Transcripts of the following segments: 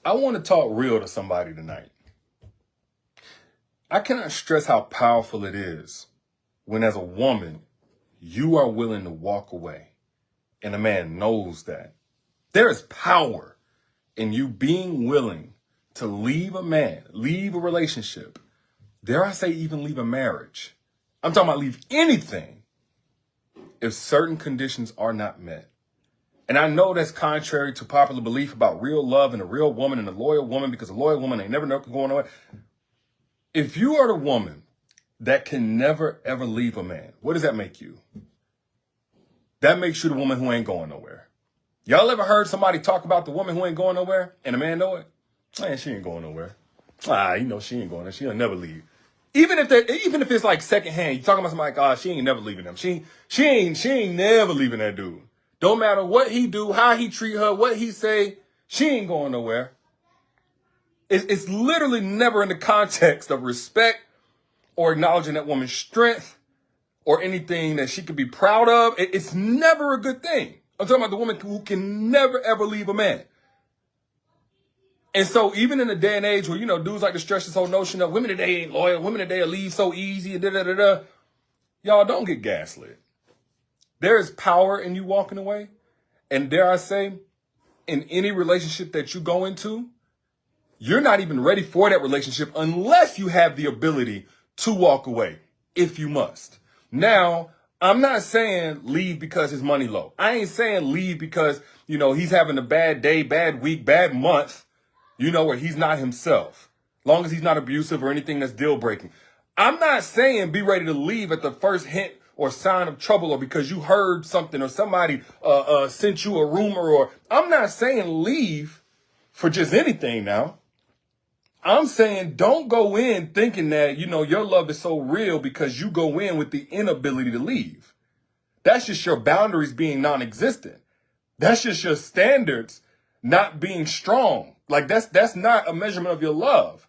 I want to talk real to somebody tonight. I cannot stress how powerful it is when, as a woman, you are willing to walk away and a man knows that. There is power in you being willing to leave a man, leave a relationship, dare I say even leave a marriage. I'm talking about leave anything if certain conditions are not met. And I know that's contrary to popular belief about real love and a real woman and a loyal woman, because a loyal woman ain't never going away. If you are the woman that can never, ever leave a man, what does that make you? That makes you the woman who ain't going nowhere. Y'all ever heard somebody talk about the woman who ain't going nowhere and the man know it? Man, she ain't going nowhere. She ain't going there. She'll never leave. Even if it's like secondhand, you talking about somebody like, she ain't never leaving them. She ain't never leaving that dude. Don't matter what he do, how he treat her, what he say, she ain't going nowhere. It's literally never in the context of respect or acknowledging that woman's strength or anything that she could be proud of. It's never a good thing. I'm talking about the woman who can never, ever leave a man. And so even in a day and age where, dudes like to stretch this whole notion of women today ain't loyal, women today will leave so easy, and da-da-da-da, y'all don't get gaslit. There is power in you walking away. And dare I say, in any relationship that you go into, you're not even ready for that relationship unless you have the ability to walk away, if you must. Now, I'm not saying leave because his money low. I ain't saying leave because, he's having a bad day, bad week, bad month, where he's not himself. Long as he's not abusive or anything that's deal breaking. I'm not saying be ready to leave at the first hint or sign of trouble, or because you heard something or somebody sent you a rumor, or I'm not saying leave for just anything now. I'm saying don't go in thinking that, your love is so real because you go in with the inability to leave. That's just your boundaries being non-existent. That's just your standards not being strong. Like that's not a measurement of your love.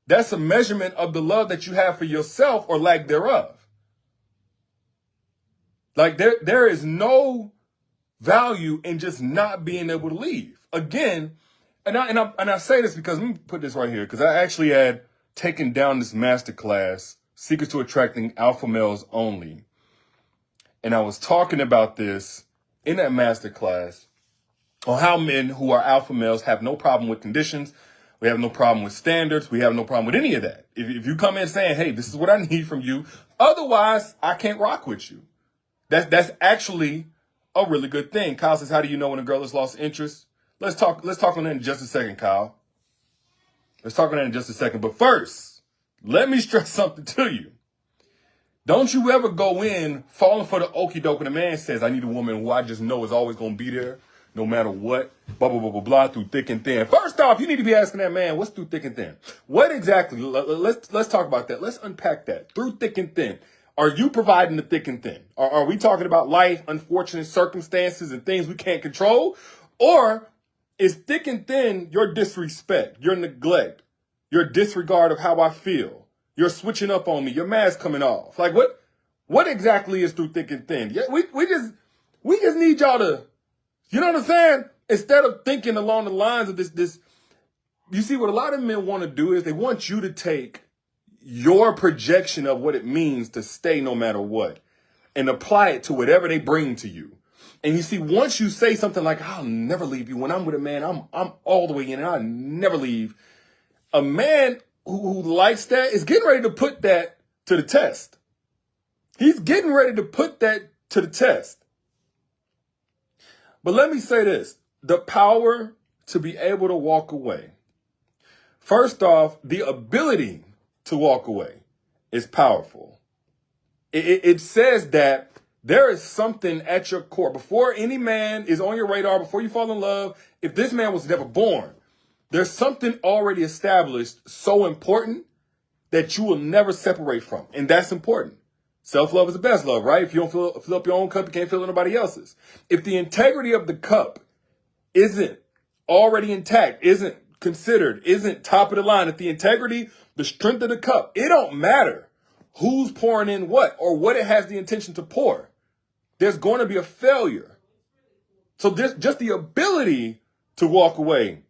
That's a measurement of the love that you have for yourself or lack thereof. Like there is no value in just not being able to leave. Again, and I say this because, let me put this right here, because I actually had taken down this masterclass, Secrets to Attracting Alpha Males Only. And I was talking about this in that masterclass on how men who are alpha males have no problem with conditions. We have no problem with standards. We have no problem with any of that. If you come in saying, hey, this is what I need from you, otherwise I can't rock with you. That's actually a really good thing. Kyle says, how do you know when a girl has lost interest? Let's talk on that in just a second, Kyle. Let's talk on that in just a second. But first, let me stress something to you. Don't you ever go in falling for the okie doke when a man says, I need a woman who I just know is always going to be there no matter what, blah, blah, blah, blah, blah, through thick and thin. First off, you need to be asking that man, what's through thick and thin? What exactly? Let's talk about that. Let's unpack that. Through thick and thin. Are you providing the thick and thin? Are we talking about life, unfortunate circumstances, and things we can't control? Or is thick and thin your disrespect, your neglect, your disregard of how I feel, your switching up on me, your mask coming off? Like what exactly is through thick and thin? Yeah, we just need y'all to, you know what I'm saying? Instead of thinking along the lines of this, you see what a lot of men want to do is they want you to take your projection of what it means to stay no matter what and apply it to whatever they bring to you. And you see, once you say something like, I'll never leave you. When I'm with a man, I'm all the way in and I'll never leave. A man who likes that is getting ready to put that to the test. He's getting ready to put that to the test. But let me say this, the power to be able to walk away. First off, the ability to walk away is powerful. It says that there is something at your core. Before any man is on your radar, before you fall in love, if this man was never born, there's something already established so important that you will never separate from. And that's important. Self-love is the best love, right? If you don't fill up your own cup, you can't fill anybody else's. If the integrity of the cup isn't already intact, isn't considered, isn't top of the line, if the integrity, the strength of the cup, it don't matter who's pouring in what or what it has the intention to pour. There's going to be a failure. So just the ability to walk away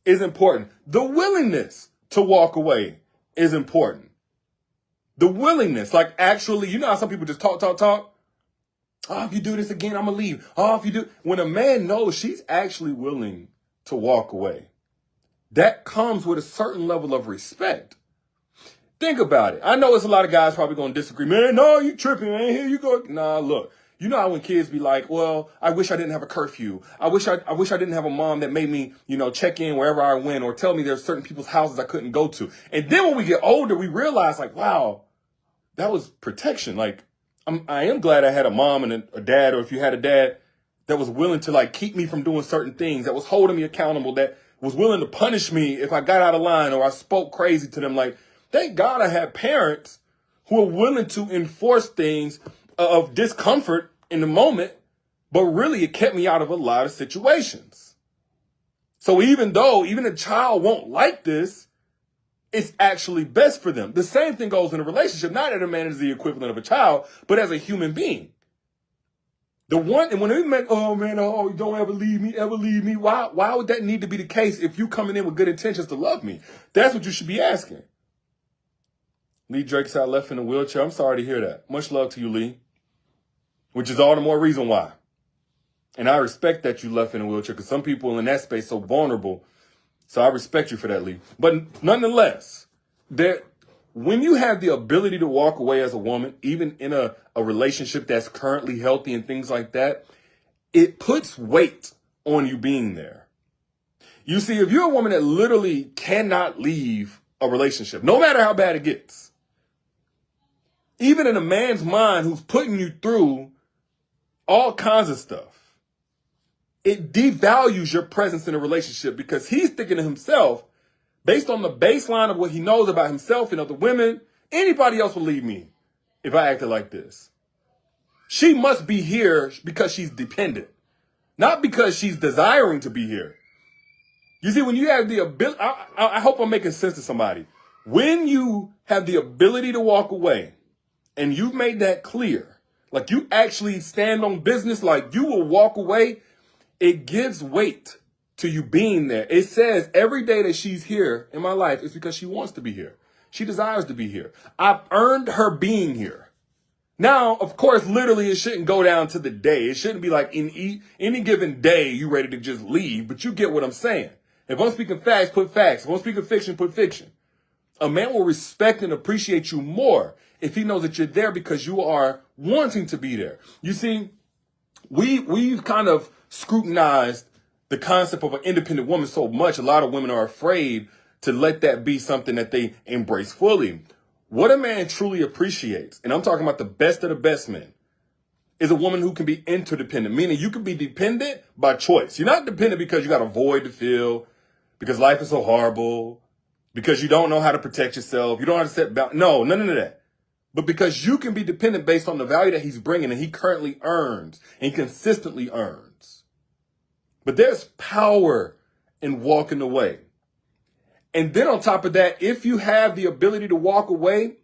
is important. The willingness to walk away is important. The willingness, like actually, you know how some people just talk. Oh, if you do this again, I'm going to leave. Oh, if you do. When a man knows she's actually willing to walk away, that comes with a certain level of respect. Think about it. I know it's a lot of guys probably going to disagree. Man, no, you tripping, man. Here you go. Nah, look. You know how when kids be like, well, I wish I didn't have a curfew. I wish I didn't have a mom that made me, check in wherever I went or tell me there's certain people's houses I couldn't go to. And then when we get older, we realize like, wow, that was protection. Like, I am glad I had a mom and a dad, or if you had a dad that was willing to like keep me from doing certain things, that was holding me accountable, that was willing to punish me if I got out of line or I spoke crazy to them. Like, thank God I had parents who were willing to enforce things of discomfort in the moment, but really it kept me out of a lot of situations. So even a child won't like this, it's actually best for them. The same thing goes in a relationship, not that a man is the equivalent of a child, but as a human being. And when they meant, oh man, oh, don't ever leave me. Why would that need to be the case if you coming in with good intentions to love me? That's what you should be asking. Lee Drake's out left in a wheelchair. I'm sorry to hear that. Much love to you, Lee. Which is all the more reason why. And I respect that you left in a wheelchair because some people in that space so vulnerable. So I respect you for that, Lee. But nonetheless, when you have the ability to walk away as a woman, even in a relationship that's currently healthy and things like that, it puts weight on you being there. You see, if you're a woman that literally cannot leave a relationship, no matter how bad it gets, even in a man's mind who's putting you through all kinds of stuff, it devalues your presence in a relationship because he's thinking to himself, based on the baseline of what he knows about himself and other women, anybody else will leave me if I acted like this. She must be here because she's dependent, not because she's desiring to be here. You see, when you have the ability, I hope I'm making sense to somebody. When you have the ability to walk away and you've made that clear, like you actually stand on business, like you will walk away, it gives weight to you being there. It says every day that she's here in my life is because she wants to be here. She desires to be here. I've earned her being here. Now, of course, literally it shouldn't go down to the day. It shouldn't be like in any given day you ready to just leave, but you get what I'm saying. If I'm speaking facts, put facts. If I'm speaking fiction, put fiction. A man will respect and appreciate you more if he knows that you're there because you are wanting to be there. You see, we've kind of scrutinized the concept of an independent woman so much. A lot of women are afraid to let that be something that they embrace fully. What a man truly appreciates, and I'm talking about the best of the best men, is a woman who can be interdependent, meaning you can be dependent by choice. You're not dependent because you got a void to fill, because life is so horrible, because you don't know how to protect yourself, you don't know how to set boundaries. No, none of that. But because you can be dependent based on the value that he's bringing and he currently earns and consistently earns. But there's power in walking away. And then on top of that, if you have the ability to walk away,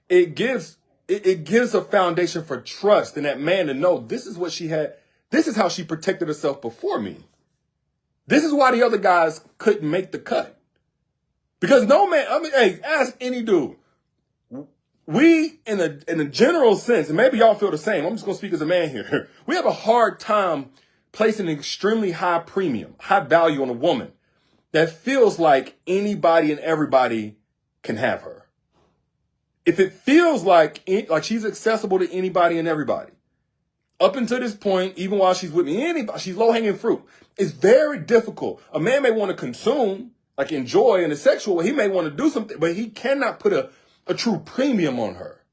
it gives a foundation for trust in that man to know this is what she had. This is how she protected herself before me. This is why the other guys couldn't make the cut. Because no man, hey, ask any dude. We, in a general sense, and maybe y'all feel the same, I'm just going to speak as a man here. We have a hard time placing an extremely high premium, high value on a woman that feels like anybody and everybody can have her. If it feels like she's accessible to anybody and everybody, up until this point, even while she's with me, she's low-hanging fruit. It's very difficult. A man may want to consume, like enjoy in a sexual way. He may want to do something, but he cannot put a true premium on her.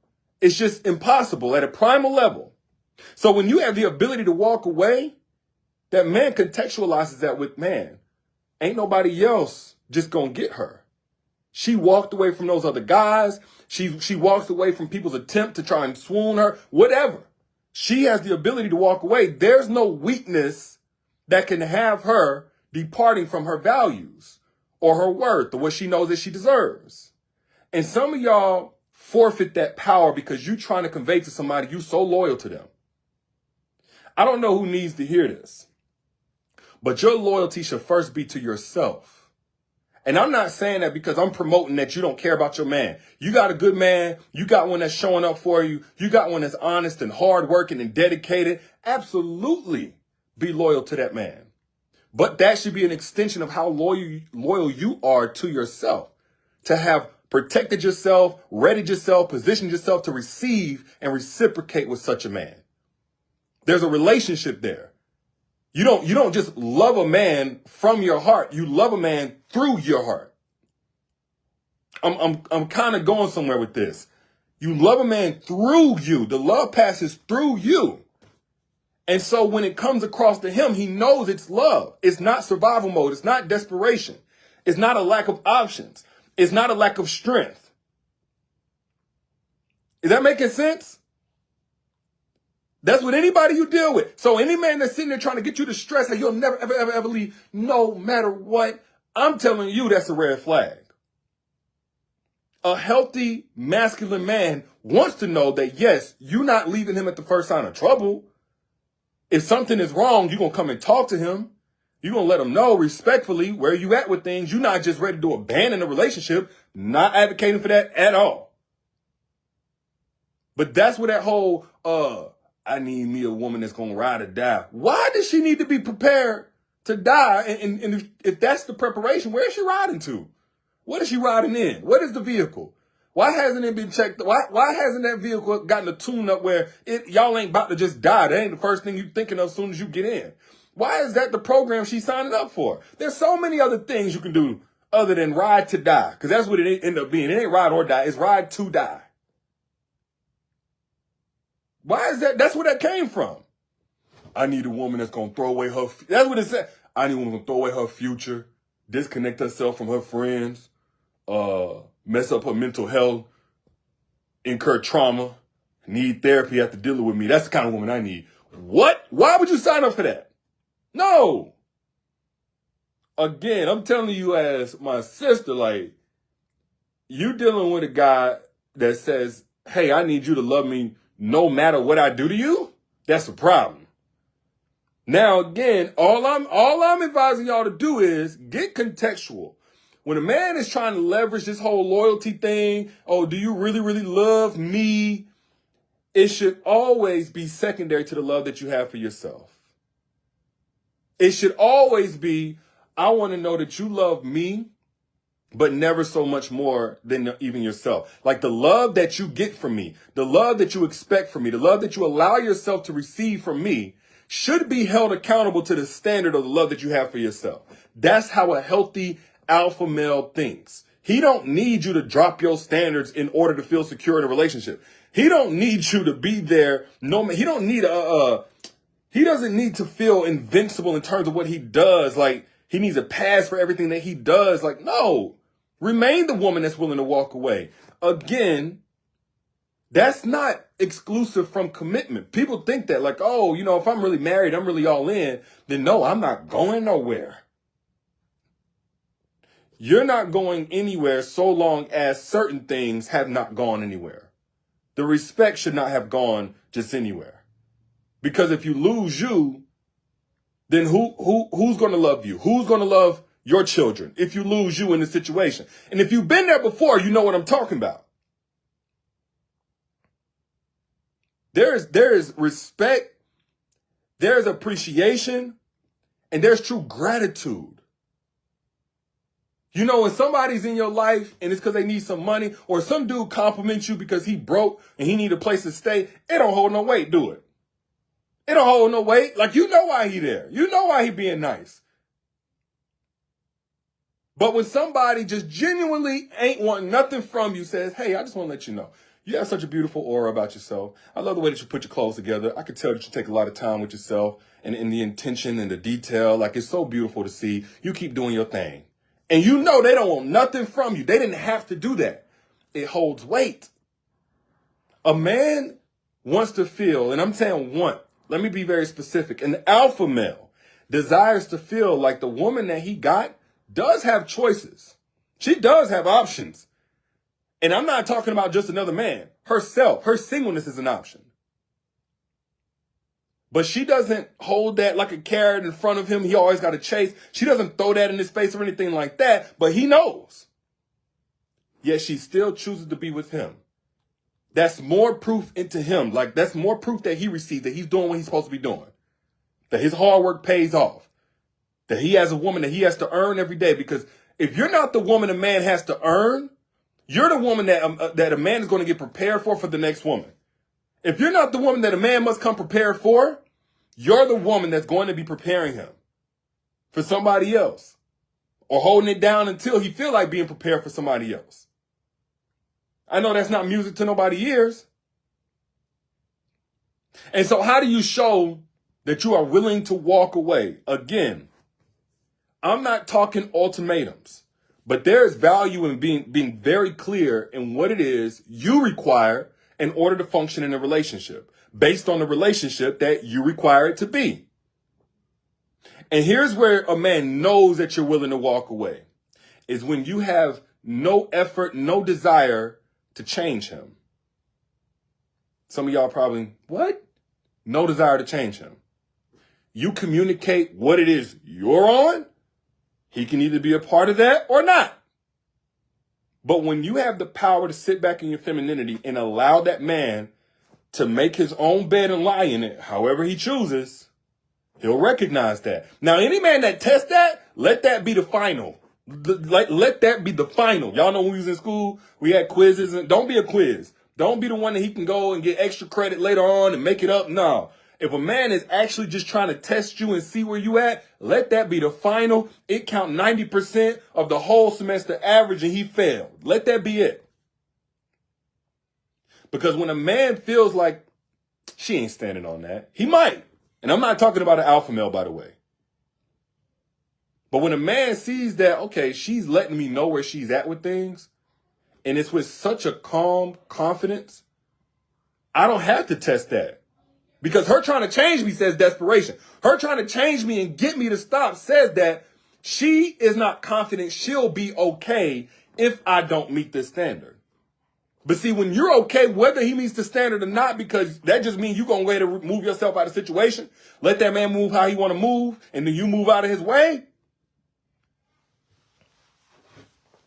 It's just impossible at a primal level. So when you have the ability to walk away, that man contextualizes that with, man, ain't nobody else just gonna get her. She walked away from those other guys. She walks away from people's attempt to try and swoon her, whatever. She has the ability to walk away. There's no weakness that can have her departing from her values or her worth or what she knows that she deserves. And some of y'all forfeit that power because you're trying to convey to somebody you so loyal to them. I don't know who needs to hear this, But your loyalty should first be to yourself. And I'm not saying that because I'm promoting that you don't care about your man. You got a good man. You got one that's showing up for you. You got one that's honest and hardworking and dedicated. Absolutely be loyal to that man. But that should be an extension of how loyal you are to yourself. To have protected yourself, readied yourself, positioned yourself to receive and reciprocate with such a man. There's a relationship there. You don't just love a man from your heart. You love a man through your heart. I'm kind of going somewhere with this. You love a man through you. The love passes through you. And so when it comes across to him, he knows it's love. It's not survival mode. It's not desperation. It's not a lack of options. It's not a lack of strength. Is that making sense? That's with anybody you deal with. So any man that's sitting there trying to get you to stress that you'll never, ever, ever, ever leave, no matter what, I'm telling you that's a red flag. A healthy, masculine man wants to know that, yes, you're not leaving him at the first sign of trouble. If something is wrong, you're going to come and talk to him. You're going to let him know respectfully where you at with things. You're not just ready to abandon the relationship. Not advocating for that at all. But that's where that whole, I need me a woman that's going to ride or die. Why does she need to be prepared to die? And if that's the preparation, where is she riding to? What is she riding in? What is the vehicle? Why hasn't it been checked? Why hasn't that vehicle gotten a tune up where y'all ain't about to just die? That ain't the first thing you're thinking of as soon as you get in. Why is that the program she's signing up for? There's so many other things you can do other than ride to die. Because that's what it end up being. It ain't ride or die. It's ride to die. Why is that? That's where that came from. I need a woman that's going to throw away her... That's what it said. I need a woman who's going to throw away her future, disconnect herself from her friends, mess up her mental health, incur trauma, need therapy after dealing with me. That's the kind of woman I need. What? Why would you sign up for that? No. Again, I'm telling you as my sister, like, you dealing with a guy that says, hey, I need you to love me no matter what I do to you. That's a problem. Now, again, all I'm advising y'all to do is get contextual. When a man is trying to leverage this whole loyalty thing, oh, do you really, really love me? It should always be secondary to the love that you have for yourself. It should always be, I want to know that you love me, but never so much more than even yourself. Like the love that you get from me, the love that you expect from me, the love that you allow yourself to receive from me should be held accountable to the standard of the love that you have for yourself. That's how a healthy alpha male thinks. He don't need you to drop your standards in order to feel secure in a relationship. He don't need you to be there. No, he don't need he doesn't need to feel invincible in terms of what he does. Like he needs a pass for everything that he does. Like, no, remain the woman that's willing to walk away. Again, that's not exclusive from commitment. People think that like, oh, you know, if I'm really married, I'm really all in, then no, I'm not going nowhere. You're not going anywhere so long as certain things have not gone anywhere. The respect should not have gone just anywhere. Because if you lose you, then who's going to love you? Who's going to love your children if you lose you in the situation? And if you've been there before, you know what I'm talking about. There is respect, there's appreciation, and there's true gratitude. You know, when somebody's in your life and it's because they need some money, or some dude compliments you because he broke and he need a place to stay, it don't hold no weight, do it? It don't hold no weight. Like, you know why he there. You know why he being nice. But when somebody just genuinely ain't wanting nothing from you, says, hey, I just want to let you know, you have such a beautiful aura about yourself. I love the way that you put your clothes together. I can tell that you take a lot of time with yourself and in the intention and the detail. Like, it's so beautiful to see. You keep doing your thing. And you know they don't want nothing from you. They didn't have to do that. It holds weight. A man wants to feel, and I'm saying want, let me be very specific. An alpha male desires to feel like the woman that he got does have choices. She does have options. And I'm not talking about just another man. Herself, her singleness is an option. But she doesn't hold that like a carrot in front of him. He always got to chase. She doesn't throw that in his face or anything like that, but he knows. Yet she still chooses to be with him. That's more proof into him. Like, that's more proof that he received, that he's doing what he's supposed to be doing. That his hard work pays off. That he has a woman that he has to earn every day. Because if you're not the woman a man has to earn, you're the woman that a man is going to get prepared for the next woman. If you're not the woman that a man must come prepared for, you're the woman that's going to be preparing him for somebody else. Or holding it down until he feel like being prepared for somebody else. I know that's not music to nobody's ears. And so how do you show that you are willing to walk away? Again, I'm not talking ultimatums, but there is value in being very clear in what it is you require in order to function in a relationship, based on the relationship that you require it to be. And here's where a man knows that you're willing to walk away, is when you have no effort, no desire to change him. Some of y'all probably, what? No desire to change him. You communicate what it is you're on. He can either be a part of that or not. But when you have the power to sit back in your femininity and allow that man to make his own bed and lie in it, however he chooses, he'll recognize that. Now, any man that tests that, let that be the final. Let that be the final. Y'all know when we was in school, we had quizzes. And don't be a quiz. Don't be the one that he can go and get extra credit later on and make it up. No. If a man is actually just trying to test you and see where you at, let that be the final. It count 90% of the whole semester average and he failed. Let that be it. Because when a man feels like she ain't standing on that, he might. And I'm not talking about an alpha male, by the way. But when a man sees that, okay, she's letting me know where she's at with things, and it's with such a calm confidence, I don't have to test that. Because her trying to change me says desperation. Her trying to change me and get me to stop says that she is not confident she'll be okay if I don't meet this standard. But see, when you're okay, whether he meets the standard or not, because that just means you're going to wait to remove yourself out of the situation, let that man move how he want to move, and then you move out of his way.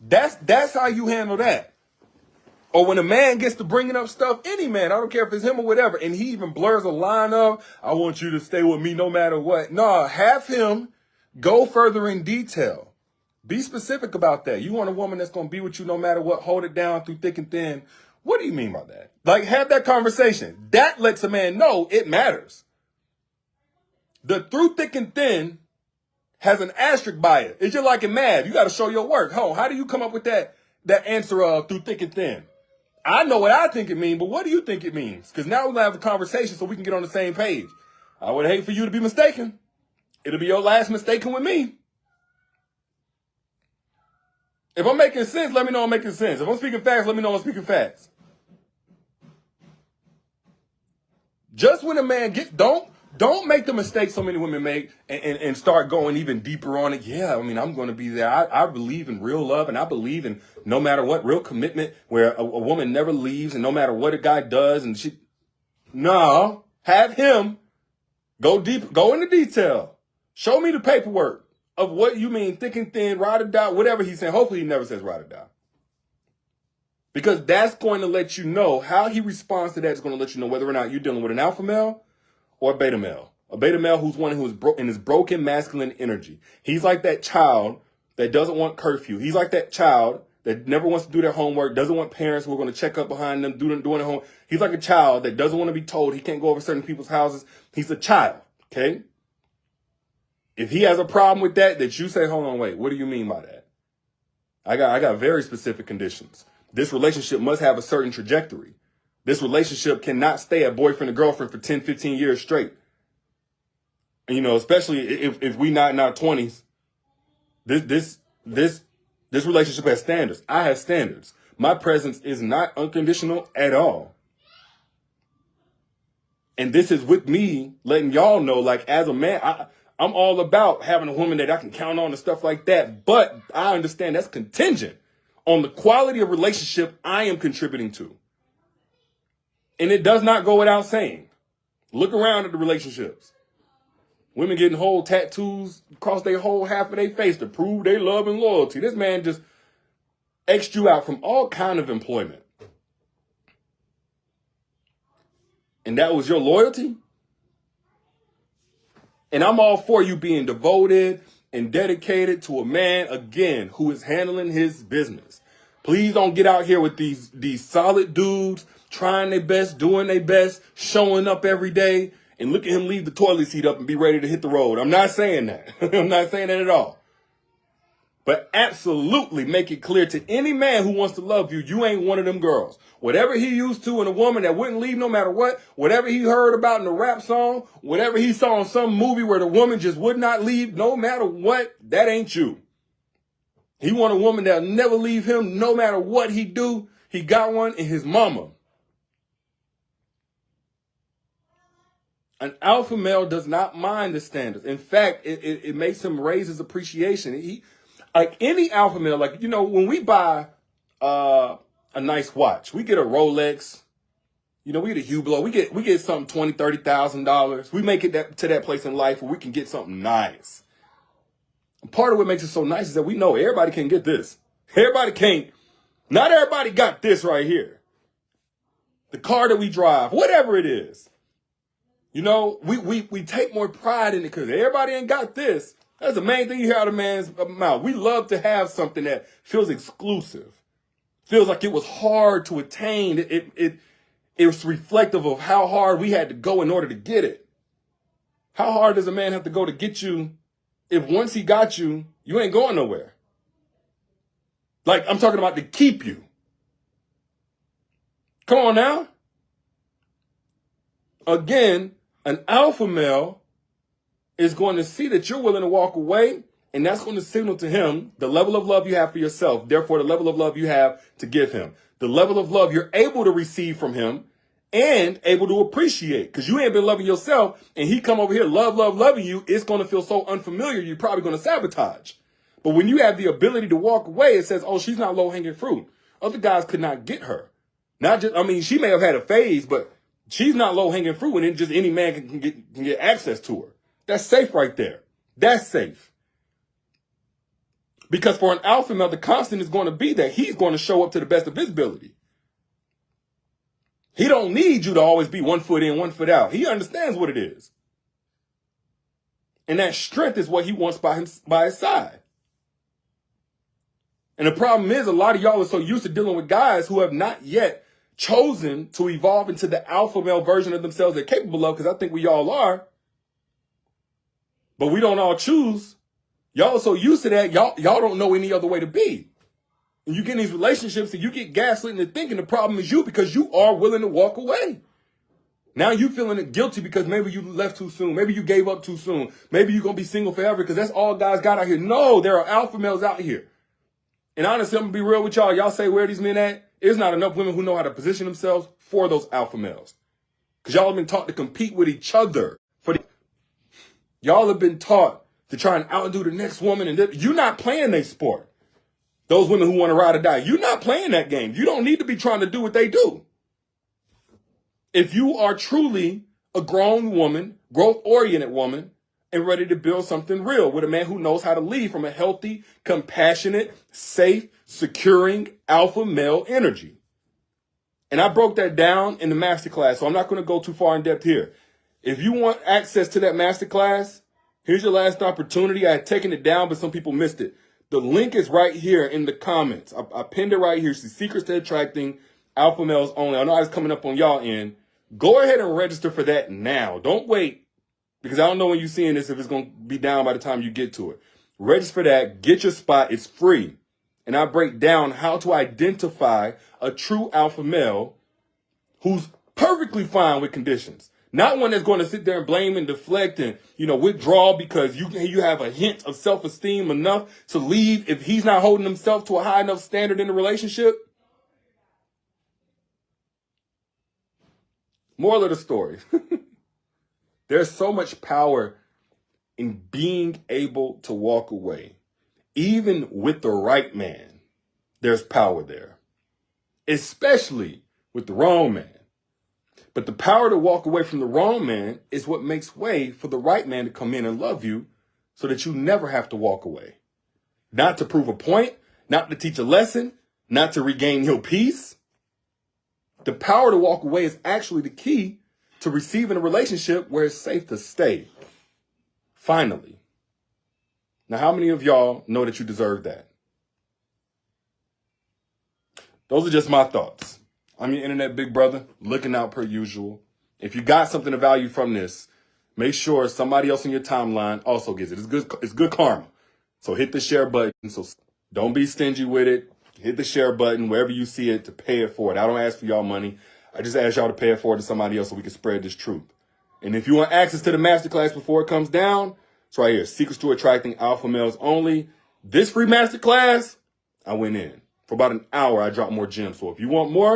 That's how you handle that. Or when a man gets to bringing up stuff, any man, I don't care if it's him or whatever, and he even blurs a line of, I want you to stay with me no matter what. No, have him go further in detail. Be specific about that. You want a woman that's going to be with you no matter what, hold it down through thick and thin. What do you mean by that? Like, have that conversation. That lets a man know it matters. The through thick and thin has an asterisk by it. It's just like in math. You got to show your work. How do you come up with that answer of through thick and thin? I know what I think it means, but what do you think it means? Because now we're going to have a conversation so we can get on the same page. I would hate for you to be mistaken. It'll be your last mistaken with me. If I'm making sense, let me know I'm making sense. If I'm speaking facts, let me know I'm speaking facts. Just when a man gets, don't make the mistake so many women make and start going even deeper on it. Yeah, I mean, I'm going to be there. I believe in real love, and I believe in no matter what, real commitment where a woman never leaves, and no matter what a guy does, and no, have him go deep, go into detail. Show me the paperwork of what you mean, thick and thin, ride or die, whatever he's saying. Hopefully he never says ride or die. Because that's going to let you know how he responds to that is going to let you know whether or not you're dealing with an alpha male or a beta male. A beta male who's one who is in his broken masculine energy. He's like that child that doesn't want curfew. He's like that child that never wants to do their homework, doesn't want parents who are going to check up behind them, doing their homework. He's like a child that doesn't want to be told he can't go over certain people's houses. He's a child, okay? If he has a problem with that you say, hold on, wait, what do you mean by that? I got very specific conditions. This relationship must have a certain trajectory. This relationship cannot stay a boyfriend and girlfriend for 10, 15 years straight. And, you know, especially if we not in our 20s, this relationship has standards. I have standards. My presence is not unconditional at all. And this is with me letting y'all know, like, as a man, I'm all about having a woman that I can count on and stuff like that. But I understand that's contingent on the quality of relationship I am contributing to. And it does not go without saying. Look around at the relationships. Women getting whole tattoos across their whole half of their face to prove their love and loyalty. This man just X'd you out from all kind of employment. And that was your loyalty? And I'm all for you being devoted and dedicated to a man, again, who is handling his business. Please don't get out here with these solid dudes trying their best, doing their best, showing up every day, and look at him leave the toilet seat up and be ready to hit the road. I'm not saying that. I'm not saying that at all. But absolutely make it clear to any man who wants to love you, you ain't one of them girls. Whatever he used to in a woman that wouldn't leave no matter what, whatever he heard about in a rap song, whatever he saw in some movie where the woman just would not leave no matter what, that ain't you. He want a woman that'll never leave him no matter what he do. He got one in his mama. An alpha male does not mind the standards. In fact, it makes him raise his appreciation. Like any alpha male, like, you know, when we buy a nice watch, we get a Rolex, you know, we get a Hublot, we get something $20,000, $30,000. We make it to that place in life where we can get something nice. And part of what makes it so nice is that we know everybody can get this. Everybody can't. Not everybody got this right here. The car that we drive, whatever it is. You know, we take more pride in it because everybody ain't got this. That's the main thing you hear out of a man's mouth. We love to have something that feels exclusive, feels like it was hard to attain. It was reflective of how hard we had to go in order to get it. How hard does a man have to go to get you if once he got you, you ain't going nowhere? Like, I'm talking about to keep you. Come on now. Again, an alpha male is going to see that you're willing to walk away, and that's going to signal to him the level of love you have for yourself, therefore the level of love you have to give him, the level of love you're able to receive from him and able to appreciate, because you ain't been loving yourself, and he come over here loving you. It's going to feel so unfamiliar, you're probably going to sabotage. But when you have the ability to walk away, it says, oh, she's not low-hanging fruit. Other guys could not get her. Not just, I mean, she may have had a phase, but she's not low-hanging fruit, and then just any man can get access to her. That's safe right there. That's safe. Because for an alpha male, the constant is going to be that he's going to show up to the best of his ability. He don't need you to always be 1 foot in, 1 foot out. He understands what it is. And that strength is what he wants by his side. And the problem is a lot of y'all are so used to dealing with guys who have not yet chosen to evolve into the alpha male version of themselves they're capable of, because I think we all are. But we don't all choose. Y'all are so used to that, y'all don't know any other way to be. And you get in these relationships and you get gaslit into thinking the problem is you because you are willing to walk away. Now you feeling guilty because maybe you left too soon. Maybe you gave up too soon. Maybe you're going to be single forever because that's all guys got out here. No, there are alpha males out here. And honestly, I'm going to be real with y'all. Y'all say, where are these men at? There's not enough women who know how to position themselves for those alpha males. Because y'all have been taught to compete with each other. Y'all have been taught to try and outdo the next woman. And you're not playing their sport. Those women who want to ride or die, you're not playing that game. You don't need to be trying to do what they do. If you are truly a grown woman, growth-oriented woman, and ready to build something real with a man who knows how to lead from a healthy, compassionate, safe, securing alpha male energy. And I broke that down in the masterclass, so I'm not going to go too far in depth here. If you want access to that masterclass, here's your last opportunity. I had taken it down, but some people missed it. The link is right here in the comments. I pinned it right here. It's the Secrets to Attracting Alpha Males Only. I know I was coming up on y'all end. Go ahead and register for that now. Don't wait, because I don't know when you're seeing this if it's going to be down by the time you get to it. Register for that. Get your spot. It's free. And I break down how to identify a true alpha male who's perfectly fine with conditions. Not one that's going to sit there and blame and deflect and, withdraw because you have a hint of self-esteem enough to leave if he's not holding himself to a high enough standard in the relationship. Moral of the story. There's so much power in being able to walk away. Even with the right man, there's power there. Especially with the wrong man. But the power to walk away from the wrong man is what makes way for the right man to come in and love you so that you never have to walk away. Not to prove a point, not to teach a lesson, not to regain your peace. The power to walk away is actually the key to receiving a relationship where it's safe to stay. Finally. Now, how many of y'all know that you deserve that? Those are just my thoughts. I'm your internet big brother, looking out per usual. If you got something of value from this, make sure somebody else in your timeline also gets it. It's good karma. So hit the share button. So don't be stingy with it. Hit the share button wherever you see it to pay it forward. I don't ask for y'all money. I just ask y'all to pay it forward to somebody else so we can spread this truth. And if you want access to the masterclass before it comes down, it's right here. Secrets to Attracting Alpha Males Only. This free masterclass, I went in. For about an hour, I dropped more gems. So if you want more,